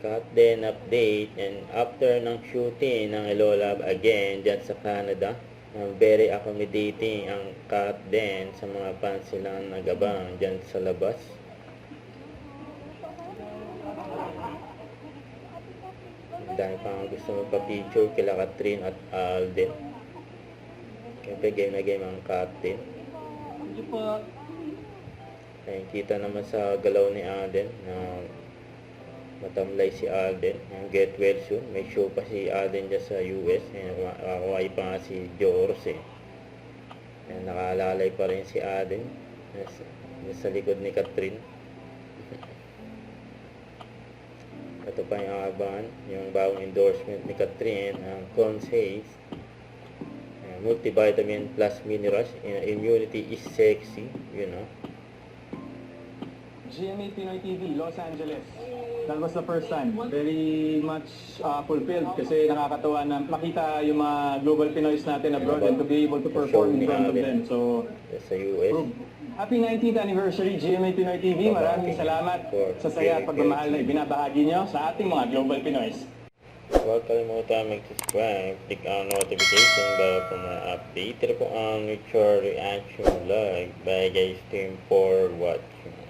cut then update, and after ng shooting ng Hello Love again dyan sa Canada, very accommodating ang cut then sa mga fans silang nagabang dyan sa labas. Dahil pang gusto magpa-picture kila Catherine at Alden. Siyempre game na game ang cut din. Hindi po. Ayan, kita naman sa galaw ni Alden na matamlay si Alden. Get well soon. May show pa si Alden dyan sa US. Nakakuhay pa nga si Joros eh. Ayan, nakaalalay pa rin si Alden sa likod ni Catherine. Ito pa yung abangan, yung bagong endorsement ni Catherine, ang Consays multivitamin plus minerals, immunity is sexy, you know. GMA Pinoy TV, Los Angeles. That was the first time. Very much fulfilled kasi nakakatawa na makita yung mga global Pinoys natin abroad and to be able to perform in front of them. So, sa US. Happy 19th anniversary GMA Pinoy TV. Maraming salamat sa saya at pagmamahal na ibinabahagi nyo sa ating mga global Pinoys. Huwag kalimutan mag-subscribe, click ang notification para po ma-update. Ito po ang Nature Reaction Vlog. Bye guys, team for watching.